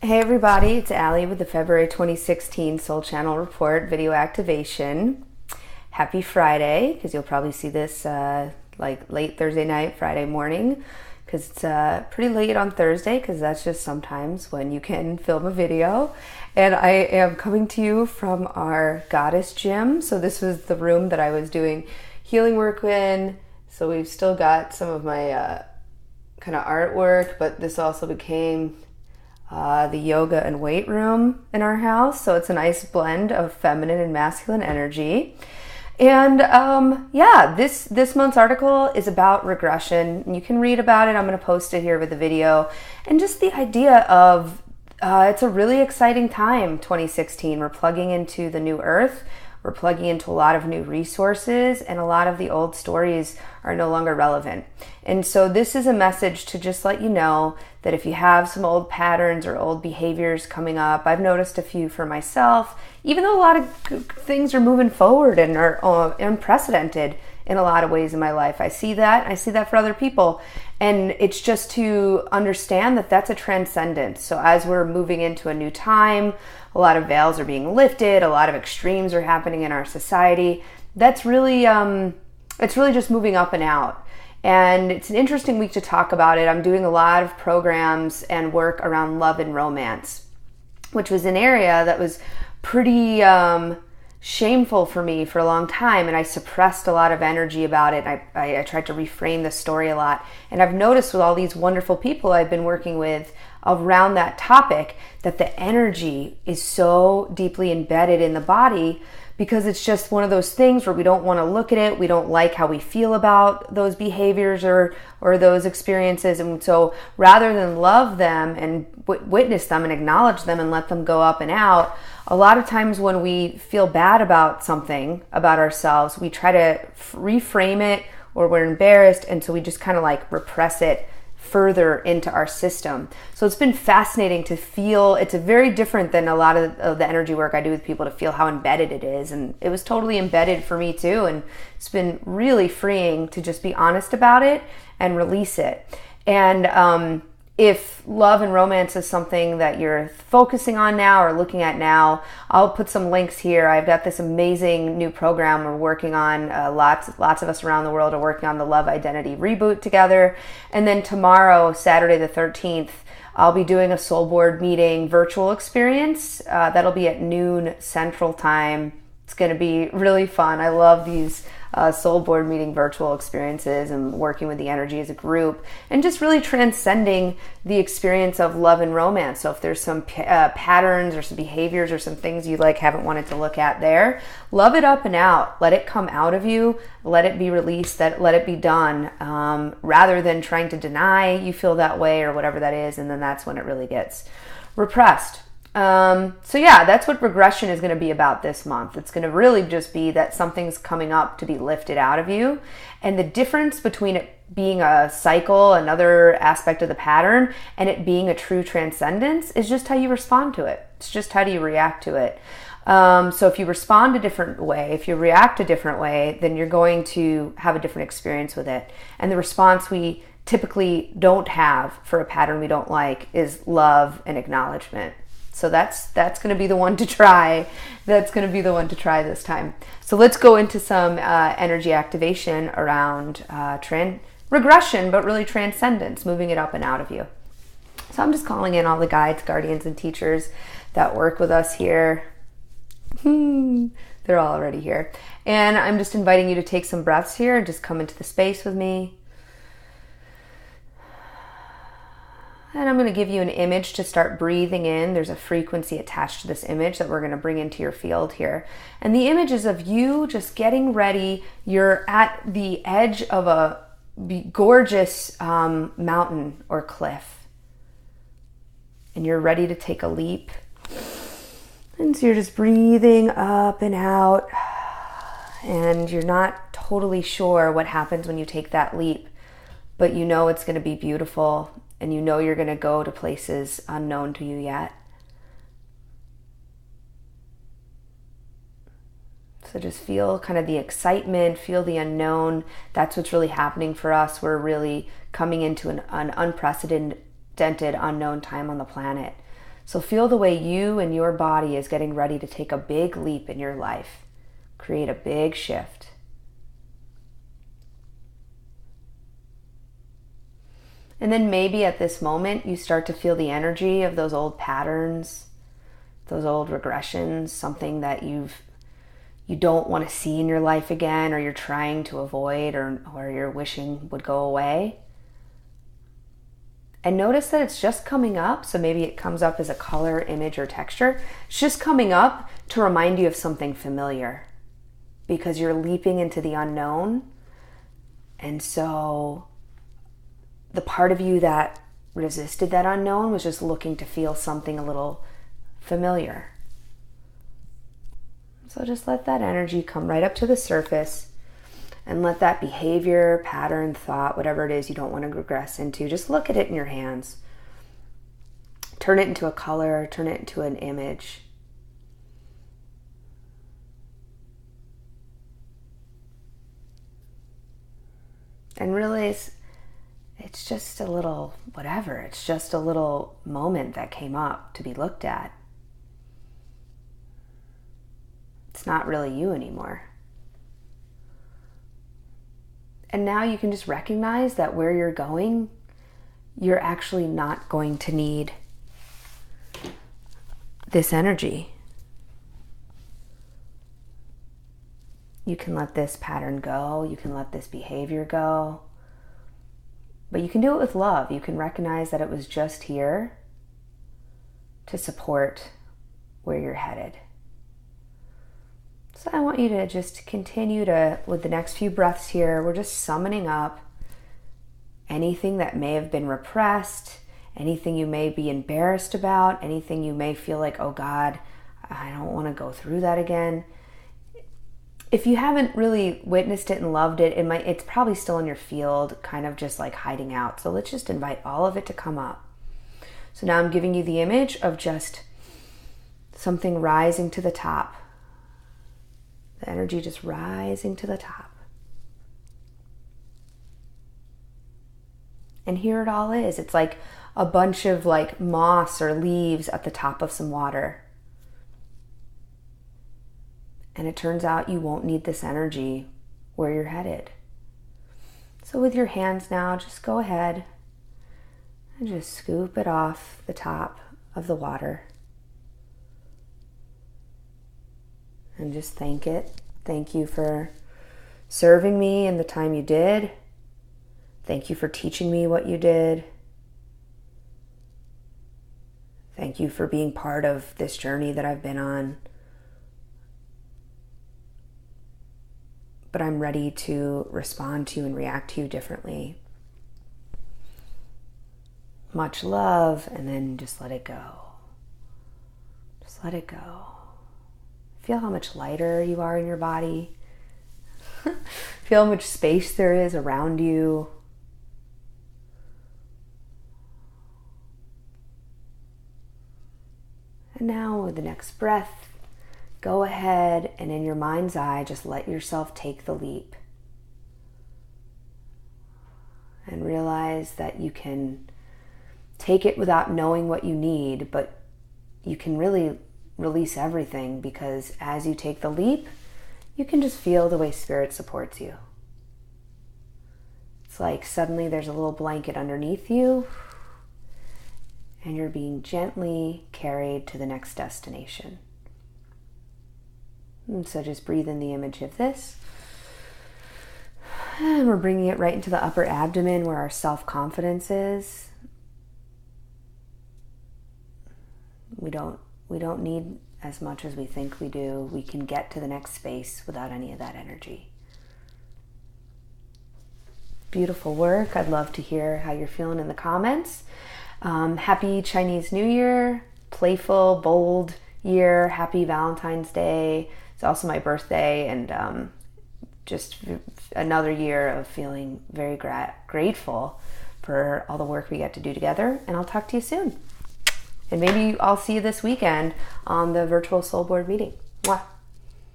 Hey everybody, it's Allie with the February 2016 Soul Channel Report video activation. Happy Friday, because you'll probably see this like late Thursday night, Friday morning, because it's pretty late on Thursday, because that's just sometimes when you can film a video. And I am coming to you from our Goddess Gym. So this was the room that I was doing healing work in. So we've still got some of my kind of artwork, but this also became the yoga and weight room in our house. So it's a nice blend of feminine and masculine energy. And this month's article is about regression. You can read about it. I'm going to post it here with the video. And just the idea of it's a really exciting time, 2016. We're plugging into the new earth. We're plugging into a lot of new resources, and a lot of the old stories are no longer relevant. And so this is a message to just let you know that if you have some old patterns or old behaviors coming up, I've noticed a few for myself, even though a lot of things are moving forward and are unprecedented in a lot of ways in my life. I see that for other people. And it's just to understand that that's a transcendence. So as we're moving into a new time, a lot of veils are being lifted, a lot of extremes are happening in our society. That's really, it's really just moving up and out. And it's an interesting week to talk about it. I'm doing a lot of programs and work around love and romance, which was an area that was pretty shameful for me for a long time, and I suppressed a lot of energy about it. I tried to reframe the story a lot, and I've noticed with all these wonderful people I've been working with around that topic that the energy is so deeply embedded in the body, because it's just one of those things where we don't want to look at it. We don't like how we feel about those behaviors or those experiences. And so rather than love them and witness them and acknowledge them and let them go up and out, a lot of times when we feel bad about something about ourselves, we try to reframe it, or we're embarrassed, and so we just kind of like repress it further into our system. So it's been fascinating to feel. It's a very different than a lot of the energy work I do with people, to feel how embedded it is. And it was totally embedded for me too. And it's been really freeing to just be honest about it and release it. And if love and romance is something that you're focusing on now or looking at now, I'll put some links here. I've got this amazing new program we're working on. Lots of us around the world are working on the Love Identity Reboot together. And then tomorrow, Saturday the 13th, I'll be doing a Soul Board meeting virtual experience. That'll be at noon Central Time. It's going to be really fun. I love these Soul Board meeting virtual experiences and working with the energy as a group and just really transcending the experience of love and romance. So if there's some patterns or some behaviors or some things you haven't wanted to look at there, love it up and out. Let it come out of you. Let it be released. Let it be done, rather than trying to deny you feel that way or whatever that is. And then that's when it really gets repressed. That's what regression is going to be about this month. It's going to really just be that something's coming up to be lifted out of you. And the difference between it being a cycle, another aspect of the pattern, and it being a true transcendence is just how you respond to it. It's just how do you react to it. So if you respond a different way, if you react a different way, then you're going to have a different experience with it. And the response we typically don't have for a pattern we don't like is love and acknowledgement. So that's going to be the one to try. That's going to be the one to try this time. So let's go into some energy activation around regression, but really transcendence, moving it up and out of you. So I'm just calling in all the guides, guardians, and teachers that work with us here. They're all already here. And I'm just inviting you to take some breaths here and just come into the space with me. And I'm going to give you an image to start breathing in. There's a frequency attached to this image that we're going to bring into your field here. And the image is of you just getting ready. You're at the edge of a gorgeous mountain or cliff. And you're ready to take a leap. And so you're just breathing up and out. And you're not totally sure what happens when you take that leap. But you know it's going to be beautiful. And you know you're going to go to places unknown to you yet. So just feel kind of the excitement, feel the unknown. That's what's really happening for us. We're really coming into an unprecedented, unknown time on the planet. So feel the way you and your body is getting ready to take a big leap in your life. Create a big shift. And then maybe at this moment you start to feel the energy of those old patterns, those old regressions, something that you don't want to see in your life again, or you're trying to avoid, or you're wishing would go away. And notice that it's just coming up. So maybe it comes up as a color, image, or texture. It's just coming up to remind you of something familiar, because you're leaping into the unknown. And so the part of you that resisted that unknown was just looking to feel something a little familiar. So just let that energy come right up to the surface, and let that behavior, pattern, thought, whatever it is you don't want to regress into, just look at it in your hands. Turn it into a color, turn it into an image. And realize it's just a little whatever. It's just a little moment that came up to be looked at. It's not really you anymore. And now you can just recognize that where you're going, you're actually not going to need this energy. You can let this pattern go. You can let this behavior go. But you can do it with love. You can recognize that it was just here to support where you're headed. So I want you to just continue to, with the next few breaths here, we're just summoning up anything that may have been repressed, anything you may be embarrassed about, anything you may feel like, oh God, I don't want to go through that again. If you haven't really witnessed it and loved it, it's probably still in your field, kind of just like hiding out. So let's just invite all of it to come up. So now I'm giving you the image of just something rising to the top. The energy just rising to the top. And here it all is. It's like a bunch of like moss or leaves at the top of some water. And it turns out you won't need this energy where you're headed. So with your hands now, just go ahead and just scoop it off the top of the water. And just thank it. Thank you for serving me in the time you did. Thank you for teaching me what you did. Thank you for being part of this journey that I've been on. But I'm ready to respond to you and react to you differently. Much love, and then just let it go. Just let it go. Feel how much lighter you are in your body. Feel how much space there is around you. And now with the next breath, go ahead and in your mind's eye, just let yourself take the leap. And realize that you can take it without knowing what you need, but you can really release everything, because as you take the leap, you can just feel the way Spirit supports you. It's like suddenly there's a little blanket underneath you, and you're being gently carried to the next destination. And so just breathe in the image of this. And we're bringing it right into the upper abdomen where our self-confidence is. We don't need as much as we think we do. We can get to the next space without any of that energy. Beautiful work. I'd love to hear how you're feeling in the comments. Happy Chinese New Year. Playful, bold year. Happy Valentine's Day. It's also my birthday, and just another year of feeling very grateful for all the work we get to do together. And I'll talk to you soon. And maybe I'll see you this weekend on the virtual Soul Board meeting. Mwah.